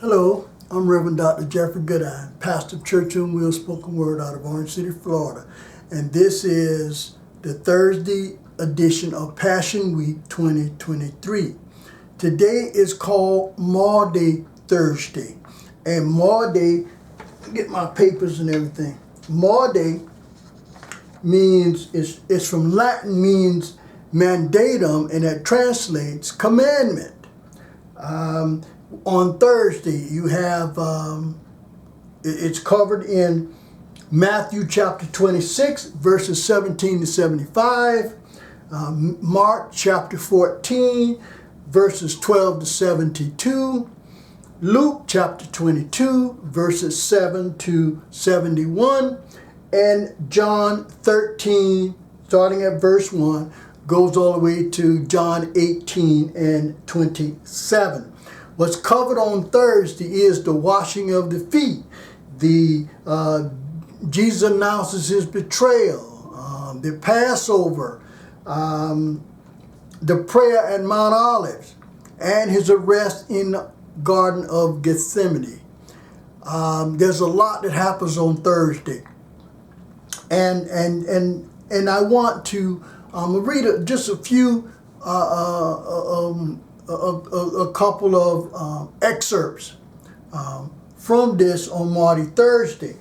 Hello, I'm Reverend Dr. Jeffrey Goodine, pastor of Church and Will Spoken Word out of Orange City, Florida. And this is the Thursday edition of Passion Week 2023. Today is called Maundy Thursday. And Maundy, get my papers and everything. Maundy means, it's from Latin, means mandatum, and that translates commandment. On Thursday, you have, it's covered in Matthew chapter 26, verses 17 to 75, Mark chapter 14, verses 12 to 72, Luke chapter 22, verses 7 to 71, and John 13, starting at verse 1, goes all the way to John 18 and 27. What's covered on Thursday is the washing of the feet. Jesus announces his betrayal, the Passover, the prayer at Mount Olives, and his arrest in the Garden of Gethsemane. There's a lot that happens on Thursday, and I want to read just a few. A couple of excerpts from this on Maundy Thursday.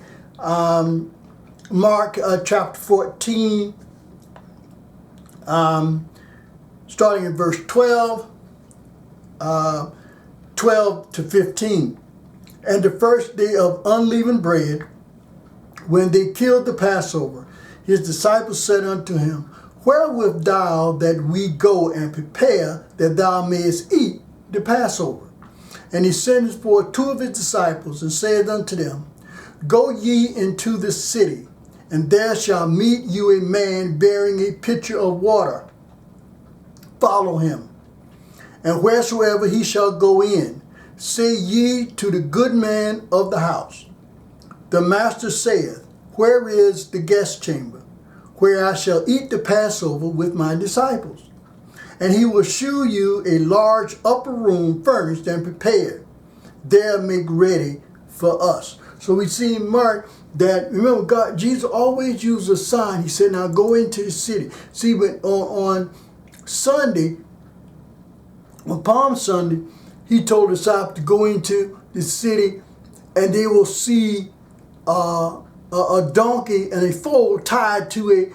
Mark chapter 14, starting in verse 12, 12 to 15. And the first day of unleavened bread, when they killed the Passover, his disciples said unto him, Where wilt thou that we go and prepare that thou mayest eat the Passover? And he sent forth two of his disciples and said unto them, Go ye into the city, and there shall meet you a man bearing a pitcher of water. Follow him. And wheresoever he shall go in, say ye to the good man of the house, The master saith, Where is the guest chamber, where I shall eat the Passover with my disciples? And he will shew you a large upper room furnished and prepared. There make ready for us. So we see in Mark that, remember, Jesus always used a sign. He said, now go into the city. See, but on Sunday, on Palm Sunday, he told the disciples to go into the city and they will see a donkey and a foal tied to a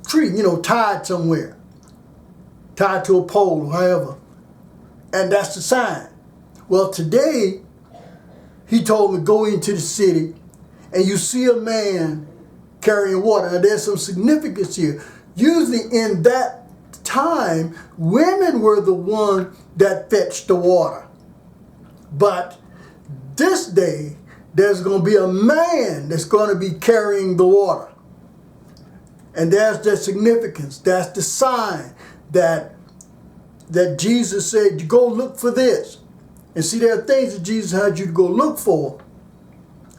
tree, tied somewhere, tied to a pole or however. And that's the sign. Well, today, he told me go into the city and you see a man carrying water. Now, there's some significance here. Usually in that time, women were the one that fetched the water. But this day, there's going to be a man that's going to be carrying the water. And there's the significance. That's the sign that Jesus said, you go look for this. And see, there are things that Jesus had you to go look for.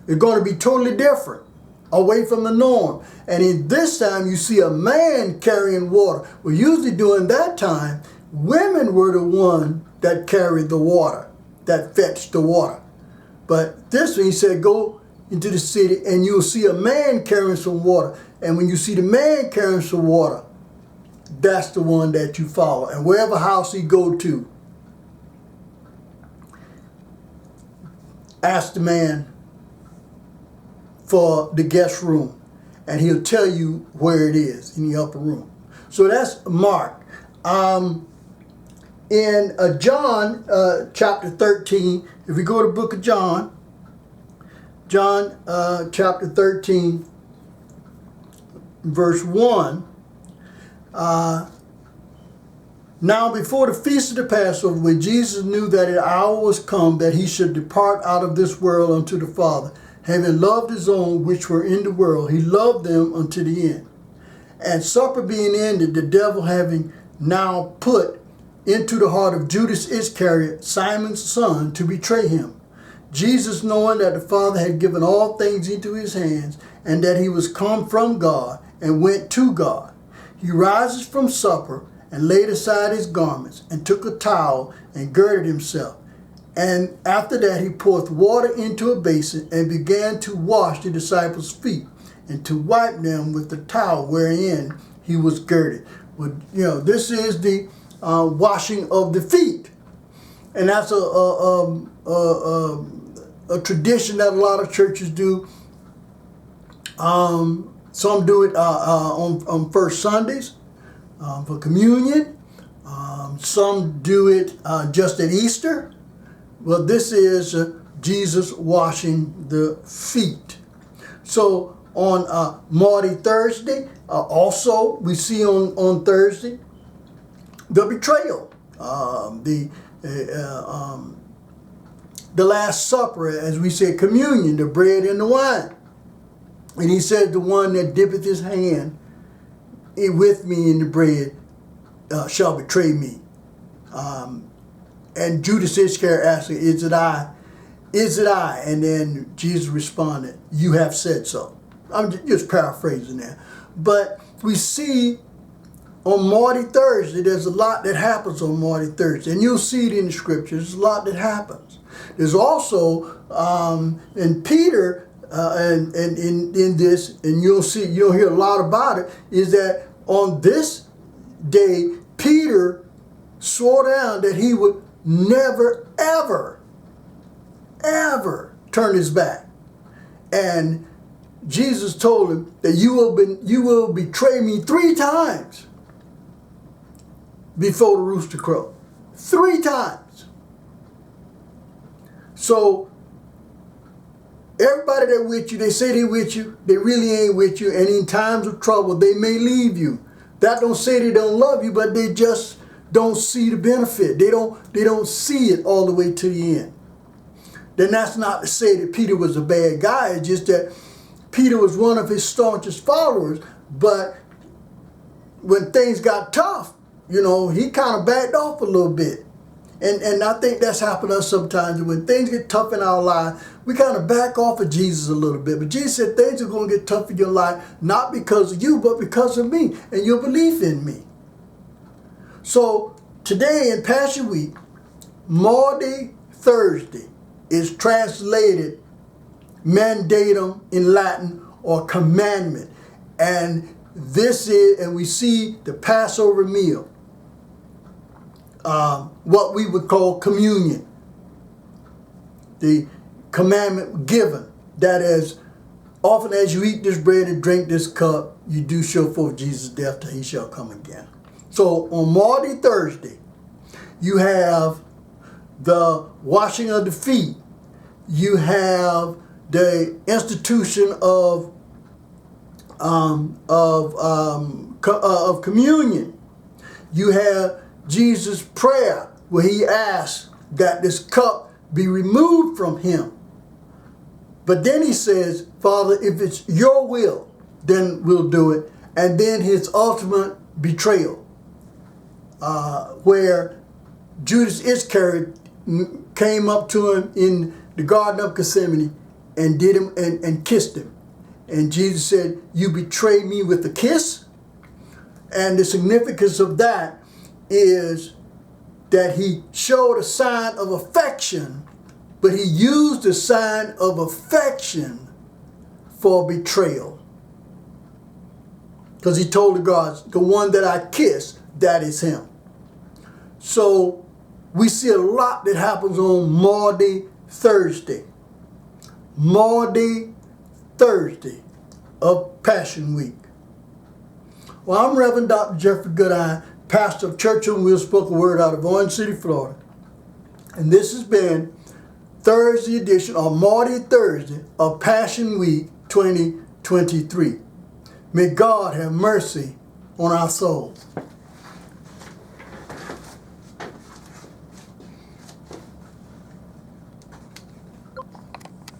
They're going to be totally different, away from the norm. And in this time, you see a man carrying water. Well, usually during that time, women were the one that carried the water, that fetched the water. But this one, he said, go into the city and you'll see a man carrying some water. And when you see the man carrying some water, that's the one that you follow. And wherever house he go to, ask the man for the guest room. And he'll tell you where it is in the upper room. So that's Mark. In John chapter 13, if we go to the book of John chapter 13, verse 1, now before the feast of the Passover, when Jesus knew that an hour was come that he should depart out of this world unto the Father, having loved his own which were in the world, he loved them unto the end. And supper being ended, the devil having now put into the heart of Judas Iscariot, Simon's son, to betray him. Jesus, knowing that the Father had given all things into his hands, and that he was come from God, and went to God, he rises from supper, and laid aside his garments, and took a towel, and girded himself. And after that, he poured water into a basin and began to wash the disciples' feet and to wipe them with the towel wherein he was girded. Well, this is the washing of the feet. And that's a tradition that a lot of churches do. Some do it on first Sundays for communion. Some do it just at Easter. Well, this is Jesus washing the feet. So on Maundy Thursday, also we see on Thursday the betrayal, the Last Supper, as we say, communion, the bread and the wine. And he said, the one that dippeth his hand with me in the bread shall betray me. And Judas Iscariot asked, is it I? Is it I? And then Jesus responded, you have said so. I'm just paraphrasing there. But we see on Maundy Thursday, there's a lot that happens on Maundy Thursday. And you'll see it in the scriptures. There's a lot that happens. There's also, in Peter, and in this, and you'll hear a lot about it, is that on this day, Peter swore down that he would never, ever, ever turn his back. And Jesus told him that you will betray me 3 times before the rooster crow. 3 times. So everybody that with you, they say they with you, they really ain't with you, and in times of trouble, they may leave you. That don't say they don't love you, but they just don't see the benefit. They don't see it all the way to the end. Then that's not to say that Peter was a bad guy. It's just that Peter was one of his staunchest followers, but when things got tough, he kind of backed off a little bit. And I think that's happened to us sometimes. When things get tough in our life, we kind of back off of Jesus a little bit. But Jesus said things are going to get tough in your life, not because of you, but because of me and your belief in me. So today in Passion Week, Maundy Thursday is translated mandatum in Latin, or commandment. And we see the Passover meal, what we would call communion. The commandment given, that is, often as you eat this bread and drink this cup, you do show forth Jesus' death till he shall come again. So on Maundy Thursday, you have the washing of the feet. You have the institution of communion. You have Jesus' prayer where he asked that this cup be removed from him. But then he says, Father, if it's your will, then we'll do it. And then his ultimate betrayal, where Judas Iscariot came up to him in the Garden of Gethsemane and did him and kissed him. And Jesus said, you betray me with a kiss? And the significance of that is that he showed a sign of affection, but he used the sign of affection for betrayal. Because he told the guards, the one that I kiss, that is him. So we see a lot that happens on Maundy Thursday. Maundy Thursday of Passion Week. Well, I'm Reverend Dr. Jeffrey Goodine, pastor of Church on Wheels Spoken Word out of Orange City, Florida. And this has been Thursday edition, or Maundy Thursday of Passion Week 2023. May God have mercy on our souls.